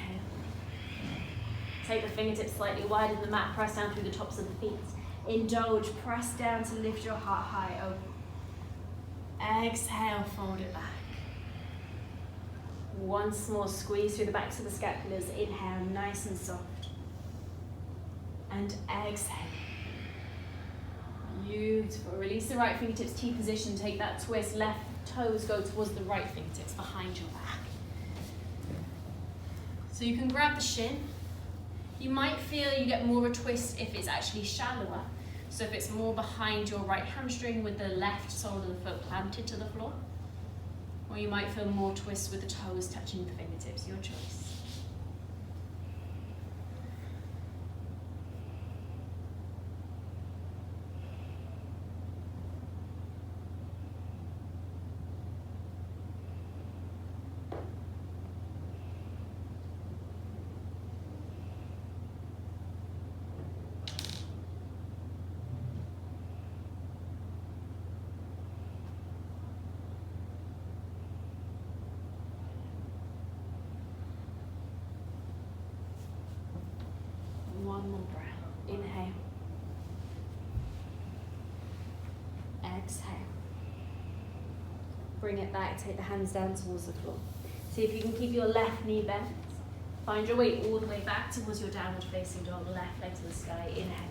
Take the fingertips slightly wider than the mat, press down through the tops of the feet. Indulge, press down to lift your heart high, open. Exhale, fold it back. Once more, squeeze through the backs of the scapulars. Inhale, nice and soft. And exhale. Beautiful. Release the right fingertips, T position, take that twist. Left toes go towards the right fingertips behind your back. So you can grab the shin. You might feel you get more of a twist if it's actually shallower. So if it's more behind your right hamstring with the left sole of the foot planted to the floor. Or you might feel more twist with the toes touching the fingertips, your choice. one more breath. Inhale. Exhale. Bring it back, take the hands down towards the floor. See if you can keep your left knee bent. Find your way all the way back towards your downward facing dog, left leg to the sky. Inhale.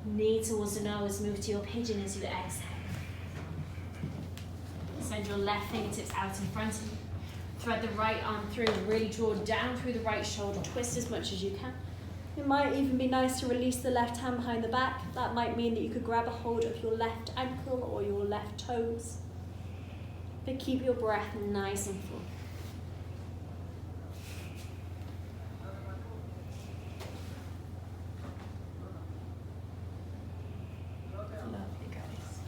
Knee towards the nose, move to your pigeon as you exhale. Send your left fingertips out in front of you. Thread the right arm through, really draw down through the right shoulder, twist as much as you can. It might even be nice to release the left hand behind the back. That might mean that you could grab a hold of your left ankle or your left toes. But keep your breath nice and full. Lovely, guys.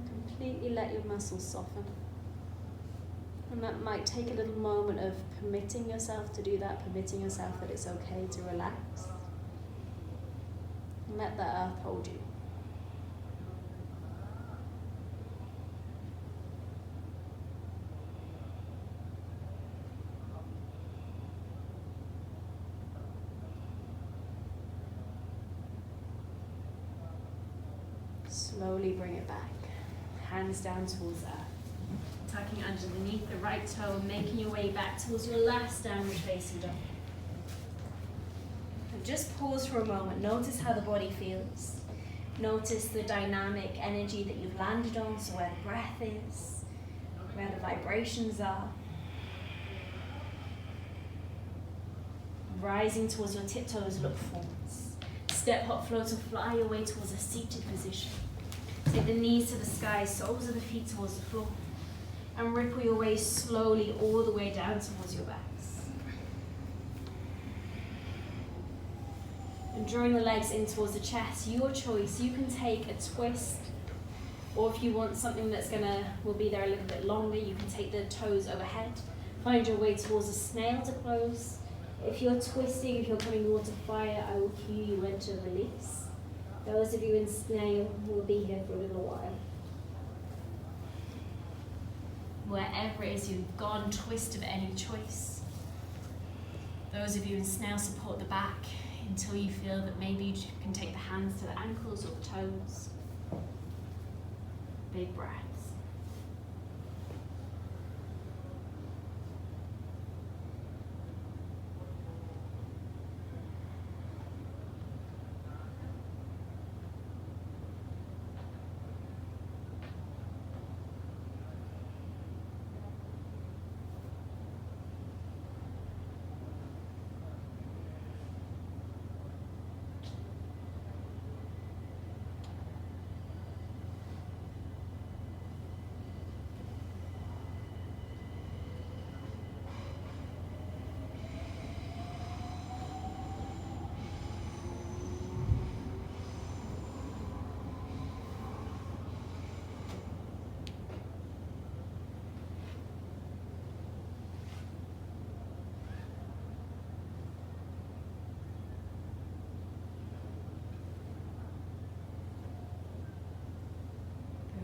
Completely let your muscles soften. And that might take a little moment of permitting yourself to do that, permitting yourself that it's okay to relax. And let the earth hold you. Slowly bring it back. Hands down towards earth. Tucking underneath the right toe, making your way back towards your last downward facing dog. And just pause for a moment. Notice how the body feels. Notice the dynamic energy that you've landed on, so where the breath is, where the vibrations are. Rising towards your tiptoes, look forwards. Step, hop, float, or fly your way towards a seated position. Take the knees to the sky, soles of the feet towards the floor. And ripple your way slowly all the way down towards your backs. And drawing the legs in towards the chest, your choice. You can take a twist, or if you want something that's will be there a little bit longer, you can take the toes overhead. Find your way towards a snail to close. If you're twisting, if you're coming towards a fire, I will cue you when to release. Those of you in snail will be here for a little while. Wherever it is you've gone, twist of any choice. Those of you in snail, support the back until you feel that maybe you can take the hands to the ankles or the toes. Big breaths.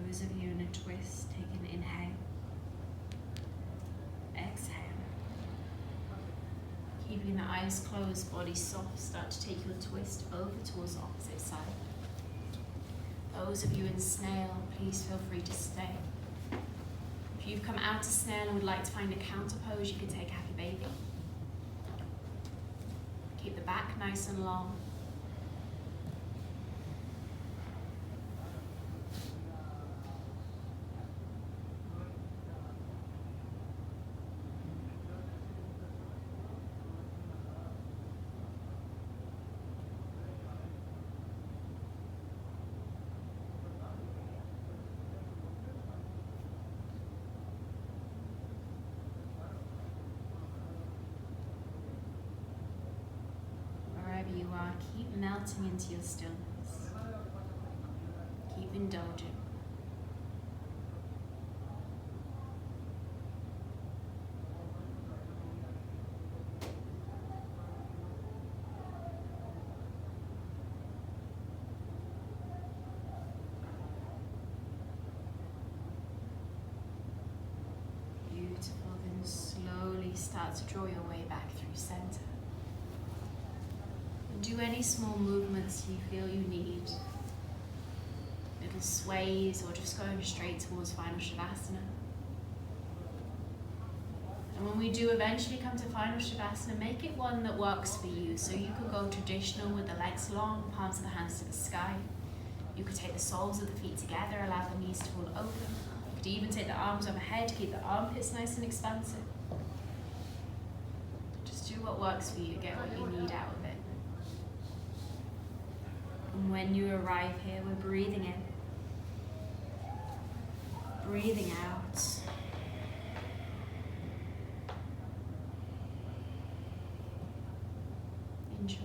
Those of you in a twist, take an inhale. Exhale. Keeping the eyes closed, body soft, start to take your twist over towards the opposite side. Those of you in snail, please feel free to stay. If you've come out of snail and would like to find a counter pose, you can take happy baby. Keep the back nice and long. You are, keep melting into your stillness. Keep indulging. to draw your way back through center. And do any small movements you feel you need. Little sways or just going straight towards final Shavasana. And when we do eventually come to final Shavasana, make it one that works for you. So you could go traditional with the legs long, palms of the hands to the sky. You could take the soles of the feet together, allow the knees to fall open. You could even take the arms overhead, keep the armpits nice and expansive. Just do what works for you, get what you need out of it. And when you arrive here, we're breathing in, breathing out. Enjoy.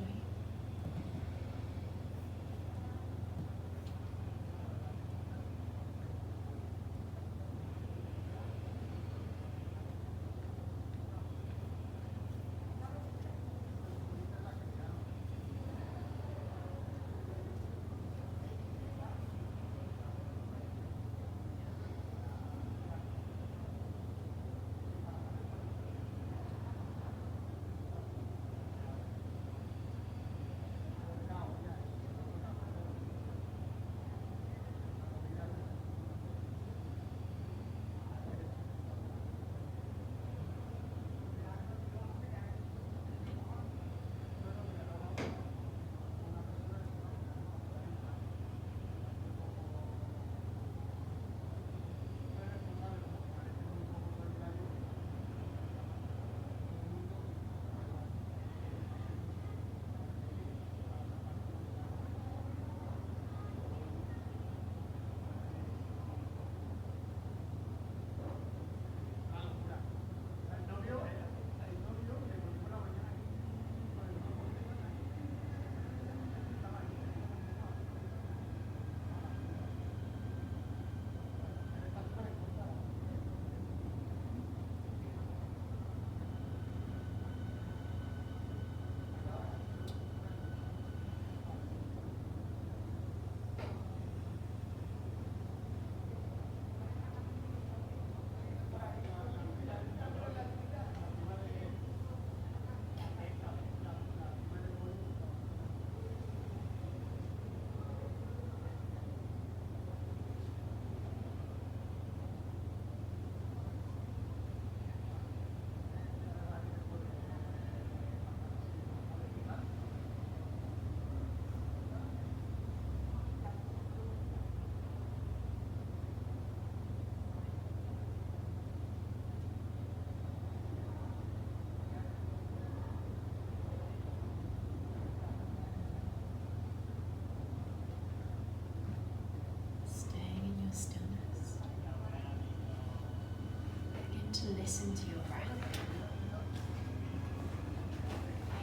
Listen to your breath,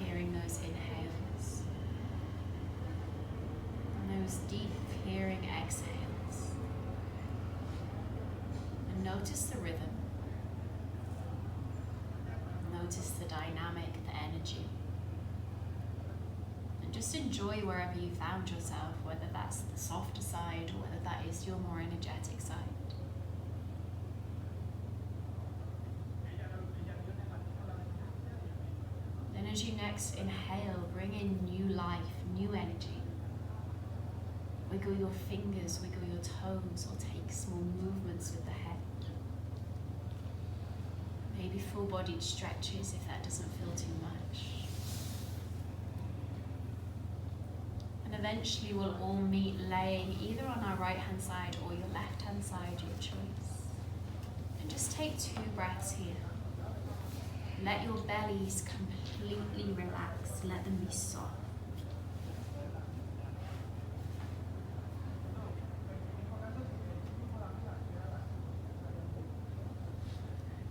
hearing those inhales and those deep hearing exhales, and notice the rhythm, notice the dynamic, the energy, and just enjoy wherever you found yourself, whether that's the softer side or whether that is your more energetic side. As you next inhale, bring in new life, new energy. Wiggle your fingers, wiggle your toes, or take small movements with the head. Maybe full-bodied stretches if that doesn't feel too much. And eventually we'll all meet laying either on our right-hand side or your left-hand side, your choice. And just take 2 breaths here. Let your bellies completely relax, let them be soft.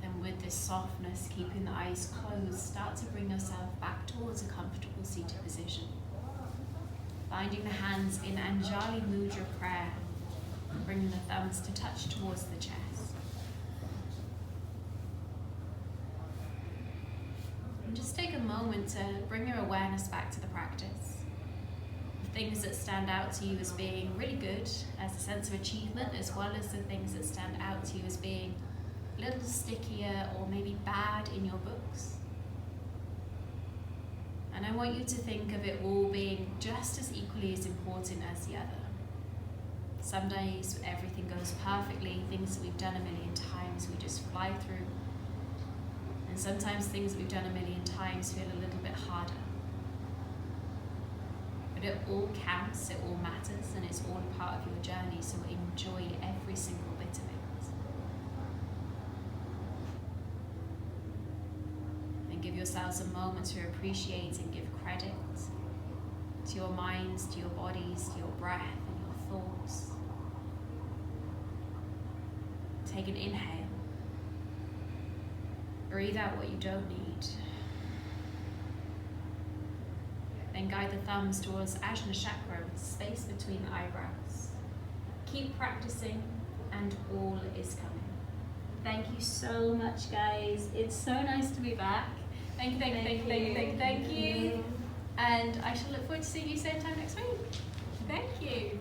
Then with this softness, keeping the eyes closed, start to bring yourself back towards a comfortable seated position. Finding the hands in Anjali Mudra prayer, bringing the thumbs to touch towards the chest. Just take a moment to bring your awareness back to the practice. The things that stand out to you as being really good as a sense of achievement, as well as the things that stand out to you as being a little stickier or maybe bad in your books. want you to think of it all being just as equally as important as the other. Some days everything goes perfectly, things that we've done a million times we just fly through. And sometimes things that we've done a million times feel a little bit harder. But it all counts, it all matters, and it's all a part of your journey, so enjoy every single bit of it. And give yourselves a moment to appreciate and give credit to your minds, to your bodies, to your breath and your thoughts. Take an inhale. Breathe out what you don't need. Then guide the thumbs towards Ajna Chakra with space between the eyebrows. Keep practicing and all is coming. Thank you so much, guys. It's so nice to be back. Thank you. And I shall look forward to seeing you same time next week. Thank you.